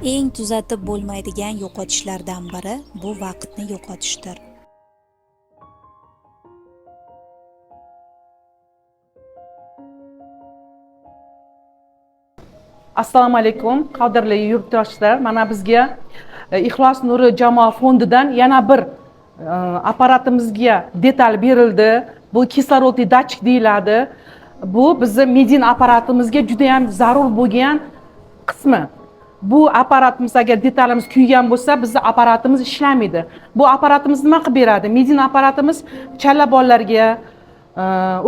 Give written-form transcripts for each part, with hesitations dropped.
Eng tuzatib bo'lmaydigan yo'qotishlardan biri bu vaqtni yo'qotishdir. Assalomu alaykum, qadrli yurtdoshlar. Mana bizga Ixlos Nuri jamoa fondidan yana bir apparatimizga detal berildi. Bu kislorodli datchik deyiladi. Bu bizni Medin apparatimizga juda ham zarur bo'lgan qismi. Bu apparatimiz agar detalimiz kuygan bo'lsa, bizning apparatimiz ishlamaydi. Bu apparatimiz nima qilib beradi? Medin apparatimiz chala bolalarga,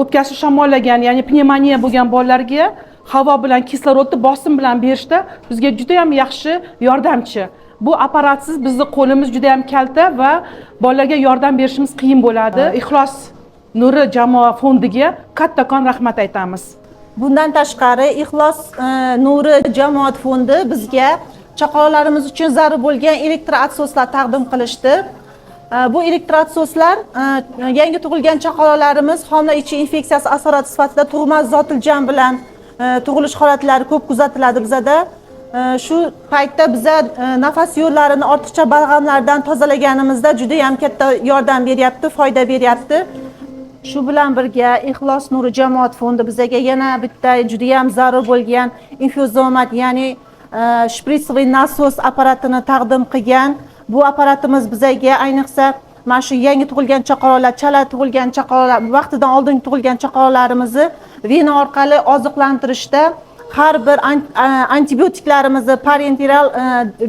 o'pkasi shamollagan, ya'ni pnevmoniya bo'lgan bolalarga havo bilan kislorodni bosim bilan berishda bizga juda ham yaxshi yordamchi. Bu apparatsiz bizning qo'limiz juda ham kalta va bolalarga yordam berishimiz qiyin bo'ladi. Ixlos Nuri jamoa fondiga kattakon rahmat aytamiz. Bundan tashqari Ixlos Nuri jamoat fondi bizga chaqaloqlarimiz uchun zarur bo'lgan elektroatsoslar taqdim qilishdi. Bu elektroatsoslar yangi tug'ilgan chaqaloqlarimiz homila ichi infeksiyasi asorati sifatida tug'mas zotiljam bilan tug'ilish holatlari ko'p kuzatiladi bizada. Shu paytda biza nafas yo'llarini ortiqcha balg'amlardan tozalaganimizda juda ham katta yordam beryapti, foyda beryapti. Shu bilan birga Ixlos Nuri jamoat fondi bizga yana bitta juda ham zarur bo'lgan infuzomat, ya'ni shpritsli nasos apparatini taqdim qilgan. Bu apparatimiz bizga ayniqsa mana shu yangi tug'ilgan chaqaloqlar, chala tug'ilgan chaqaloqlar, vaqtidan oldin tug'ilgan chaqaloqlarimizni vena orqali oziqlantirishda, har bir antibiotiklarimizni, parenteral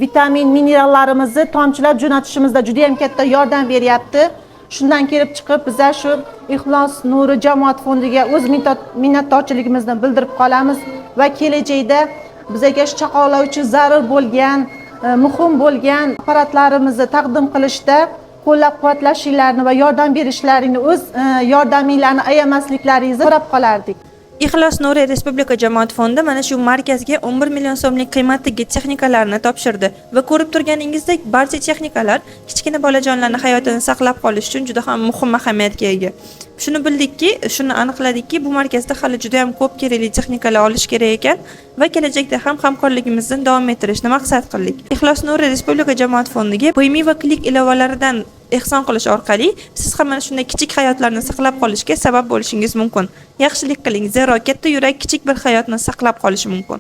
vitamin, minerallarimizni tomchilab jo'natishimizda juda ham katta yordam beryapti. Shundan kelib chiqib biza shu Ixlos Nuri jamoat fondiga o'z minnatdorchiligimizni bildirib qolamiz va kelajakda bizga shu chaqaloqlar uchun zarur bo'lgan, muhim bo'lgan apparatlarimizni taqdim qilishda qo'llab-quvvatlashinglarni va yordam berishlaringni, o'z yordaminglarni ayamasliklaringizni so'rab qolardik. Ixlos Nuri Respublika jamoat fondi mana shu markazga 11 million so'mlik qiymatdagi texnikalarni topshirdi va ko'rib turganingizdek barcha texnikalar kichkina bolajonlarning hayotini saqlab qolish uchun juda ham muhim ahamiyatga ega. Shuni bildikki, shuni aniqladikki, bu markazda hali juda ham ko'p kerakli texnikalar olish kerak ekan va kelajakda ham hamkorligimizni davom ettirishni maqsad qildik. Ixlos Nuri Respublika jamoat fondiga Payme va Click ilovalaridan ehson qilish orqali siz ham mana shunday kichik hayotlarni saqlab qolishga sabab bo'lishingiz mumkin. Yaxshilik qiling, zero katta yurak kichik bir hayotni saqlab qolishi mumkin.